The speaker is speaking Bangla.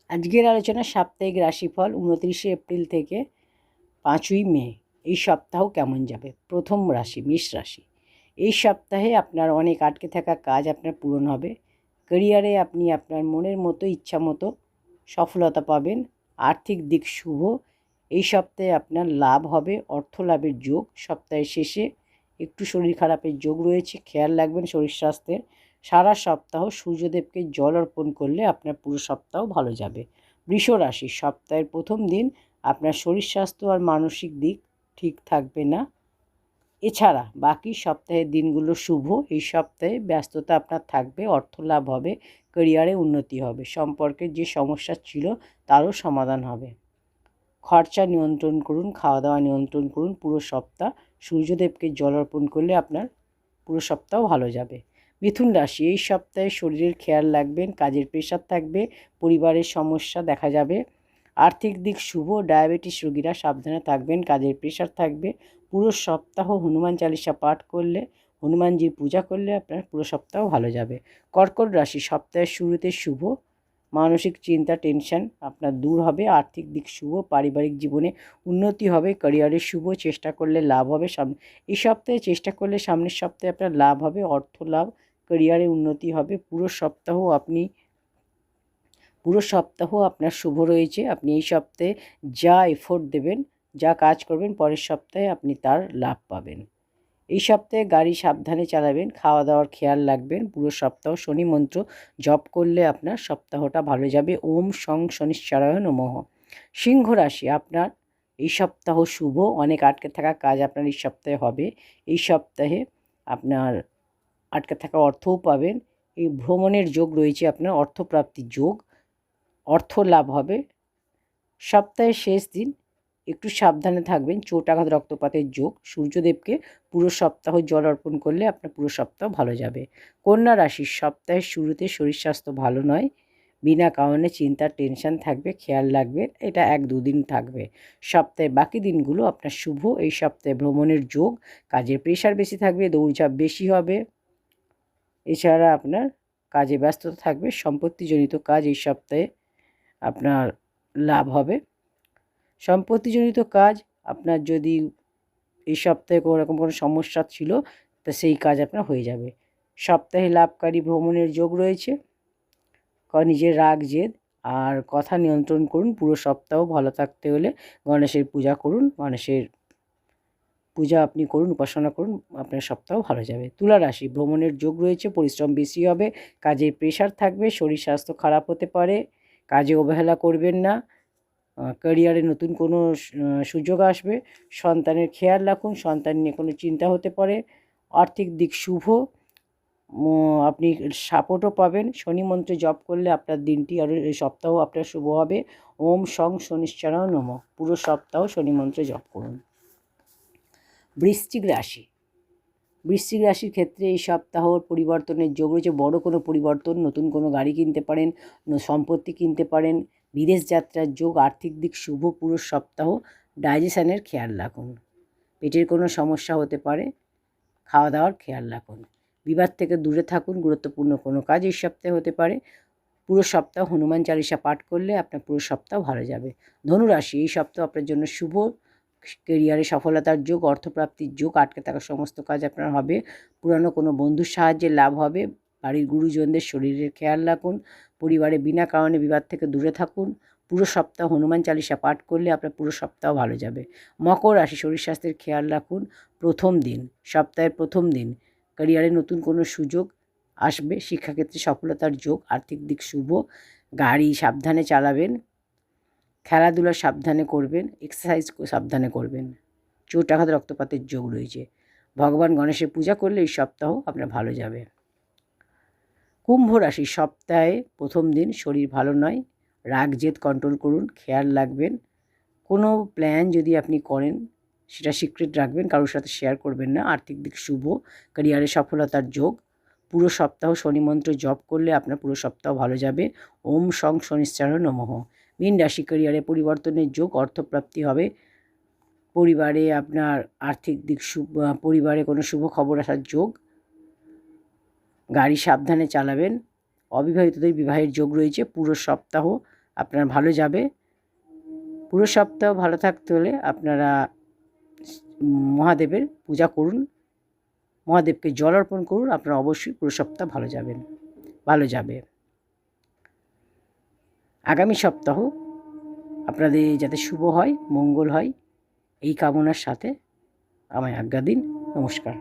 আজকের আলোচনা সাপ্তাহিক রাশিফল 29শে এপ্রিল থেকে 5ই মে। এই সপ্তাহ কেমন যাবে? প্রথম রাশি মেষ রাশি। এই সপ্তাহে আপনার অনেক আটকে থাকা কাজ আপনার পূরণ হবে। ক্যারিয়ারে আপনি আপনার মনের মতো ইচ্ছা মতো সফলতা পাবেন। আর্থিক দিক শুভ। এই সপ্তাহে আপনার লাভ হবে, অর্থ লাভের যোগ। সপ্তাহের শেষে একটু শরীর খারাপের যোগ রয়েছে, খেয়াল রাখবেন শরীর স্বাস্থ্যের। সারা সপ্তাহ সূর্যদেবকে জল অর্পণ করলে আপনার পুরো সপ্তাহ ভালো যাবে। বৃষ রাশি। সপ্তাহের প্রথম দিন আপনার শরীর স্বাস্থ্য আর মানসিক দিক ঠিক থাকবে না। এছাড়া বাকি সপ্তাহের দিনগুলো শুভ। এই সপ্তাহে ব্যস্ততা আপনার থাকবে, অর্থ লাভ হবে, ক্যারিয়ারে উন্নতি হবে, সম্পর্কের যে সমস্যা ছিল তারও সমাধান হবে। খরচা নিয়ন্ত্রণ করুন, খাওয়া দাওয়া নিয়ন্ত্রণ করুন। পুরো সপ্তাহ সূর্যদেবকে জল অর্পণ করলে আপনার পুরো সপ্তাহ ভালো যাবে। মিথুন রাশি। এই সপ্তাহে শরীরের খেয়াল রাখবেন, কাজের প্রেশার থাকবে, পরিবারের সমস্যা দেখা যাবে। আর্থিক দিক শুভ। ডায়াবেটিস রোগীরা সাবধানে থাকবেন, কাজের প্রেশার থাকবে। পুরো সপ্তাহ হনুমান চালিসা পাঠ করলে, হনুমানজির পূজা করলে আপনার পুরো সপ্তাহ ভালো যাবে। কর্কট রাশি। সপ্তাহের শুরুতে শুভ। মানসিক চিন্তা টেনশন আপনার দূর হবে। আর্থিক দিক শুভ। পারিবারিক জীবনে উন্নতি হবে, ক্যারিয়ারে শুভ। চেষ্টা করলে লাভ হবে। এই সপ্তাহে চেষ্টা করলে সামনের সপ্তাহে আপনার লাভ হবে, অর্থ লাভ, ক্যারিয়ারে উন্নতি হবে। পুরো সপ্তাহ আপনার শুভ রয়েছে। আপনি এই সপ্তাহে যা এফোর্ট দেবেন, যা কাজ করবেন, পরের সপ্তাহে আপনি তার লাভ পাবেন। এই সপ্তাহে গাড়ি সাবধানে চালাবেন, খাওয়া দাওয়ার খেয়াল রাখবেন। পুরো সপ্তাহ শনি মন্ত্র জপ করলে আপনার সপ্তাহটা ভালো যাবে। ওম সং শনিশ্চরায় নমঃ। সিংহ রাশি। আপনার এই সপ্তাহ শুভ। অনেক আটকে থাকা কাজ আপনার এই সপ্তাহে হবে। এই সপ্তাহে আপনার আটকে থাকা অর্থও পাবেন। এই ভ্রমণের যোগ রয়েছে, আপনার অর্থপ্রাপ্তির যোগ, অর্থ লাভ হবে। সপ্তাহের শেষ দিন একটু সাবধানে থাকবেন, চোট আঘাত রক্তপাতের যোগ। সূর্যদেবকে পুরো সপ্তাহ জল অর্পণ করলে আপনার পুরো সপ্তাহ ভালো যাবে। কন্যা রাশি। সপ্তাহের শুরুতে শরীর স্বাস্থ্য ভালো নয়, বিনা কারণে চিন্তা টেনশন থাকবে, খেয়াল রাখবেন। এটা 1-2 দিন থাকবে। সপ্তাহের বাকি দিনগুলো আপনার শুভ। এই সপ্তাহে ভ্রমণের যোগ, কাজের প্রেশার বেশি থাকবে, দৌড়ঝাঁপ বেশি হবে। এছাড়া আপনার কাজে ব্যস্ততা থাকবে। সম্পত্তিজনিত কাজ এই সপ্তাহে আপনার লাভ হবে। সম্পত্তিজনিত কাজ আপনার যদি এই সপ্তাহে কোনো রকম কোনো সমস্যা ছিল, তা সেই কাজ আপনার হয়ে যাবে। সপ্তাহে লাভকারী ভ্রমণের যোগ রয়েছে। নিজের রাগ জেদ আর কথা নিয়ন্ত্রণ করুন। পুরো সপ্তাহ ভালো থাকতে হলে গণেশের পূজা করুন, গণেশের পূজা আপনি করুন, উপাসনা করুন, আপনার সপ্তাহ ভালো যাবে। তুলা রাশি। ভ্রমণের যোগ রয়েছে, পরিশ্রম বেশি হবে, কাজের প্রেশার থাকবে, শরীর স্বাস্থ্য খারাপ হতে পারে, কাজে অবহেলা করবেন না। ক্যারিয়ারে নতুন কোনো সুযোগ আসবে। সন্তানের খেয়াল রাখুন, সন্তান নিয়ে কোনো চিন্তা হতে পারে। আর্থিক দিক শুভ। আপনি সাপোর্টও পাবেন। শনি মন্ত্রে জপ করলে আপনার দিনটি আরও এই সপ্তাহ আপনার শুভ হবে। ওম সং শনিশ্চরায় নমঃ। পুরো সপ্তাহ শনি মন্ত্রে জপ করুন। বৃশ্চিক রাশি। বৃশ্চিক রাশির ক্ষেত্রে এই সপ্তাহ পরিবর্তনের যোগ রয়েছে। বড় কোনো পরিবর্তন, নতুন কোনো গাড়ি কিনতে পারেন, সম্পত্তি কিনতে পারেন, বিদেশ যাত্রার যোগ। আর্থিক দিক শুভ। পুরো সপ্তাহ ডাইজেশনের খেয়াল রাখুন, পেটের কোনো সমস্যা হতে পারে, খাওয়া দাওয়ার খেয়াল রাখুন। বিবাদ থেকে দূরে থাকুন, গুরুত্বপূর্ণ কোনো কাজ এই সপ্তাহে হতে পারে। পুরো সপ্তাহ হনুমান চালিসা পাঠ করলে আপনার পুরো সপ্তাহ ভালো যাবে। ধনুরাশি। এই সপ্তাহ আপনার জন্য শুভ। ক্যারিয়ারে সফলতার যোগ, অর্থপ্রাপ্তির যোগ। আটকে থাকা সমস্ত কাজ আপনার হবে। পুরানো কোনো বন্ধুর সাহায্যে লাভ হবে। বাড়ির গুরুজনদের শরীরের খেয়াল রাখুন। পরিবারে বিনা কারণে বিবাদ থেকে দূরে থাকুন। পুরো সপ্তাহ হনুমান চালিসা পাঠ করলে আপনার পুরো সপ্তাহ ভালো যাবে। মকর রাশি। শরীর স্বাস্থ্যের খেয়াল রাখুন। প্রথম দিন, সপ্তাহের প্রথম দিন ক্যারিয়ারে নতুন কোনো সুযোগ আসবে, শিক্ষাক্ষেত্রে সফলতার যোগ। আর্থিক দিক শুভ। গাড়ি সাবধানে চালাবেন, খেলাধুলা সাবধানে করবেন, এক্সারসাইজ সাবধানে করবেন। চোট আঘাত রক্তপাতের যোগ রয়েছে। ভগবান গণেশের পূজা করলে এই সপ্তাহ আপনার ভালো যাবে। কুম্ভ রাশি। সপ্তাহে প্রথম দিন শরীর ভালো নয়, রাগ জেদ কন্ট্রোল করুন, খেয়াল রাখবেন। কোনো প্ল্যান যদি আপনি করেন সেটা সিক্রেট রাখবেন, কারোর সাথে শেয়ার করবেন না। আর্থিক দিক শুভ। ক্যারিয়ারে সফলতার যোগ। পুরো সপ্তাহ শনি মন্ত্র জপ করলে আপনার পুরো সপ্তাহ ভালো যাবে। ওম সং শনিশ্চরায় নমঃ। মীন রাশি। ক্যারিয়ারে পরিবর্তনের যোগ, অর্থপ্রাপ্তি হবে। পরিবারে আপনার আর্থিক দিক শুভ, পরিবারে কোনো শুভ খবর আসার যোগ। গাড়ি সাবধানে চালাবেন। অবিবাহিতদের বিবাহের যোগ রয়েছে। পুরো সপ্তাহ আপনার ভালো যাবে। পুরো সপ্তাহ ভালো থাকতে হলে আপনারা মহাদেবের পূজা করুন, মহাদেবকে জল অর্পণ করুন, আপনারা অবশ্যই পুরো সপ্তাহ ভালো যাবে। আগামী সপ্তাহ আপনাদের যাতে শুভ হয়, মঙ্গল হয়, এই কামনার সাথে আমায় আজ্ঞা দিন। নমস্কার।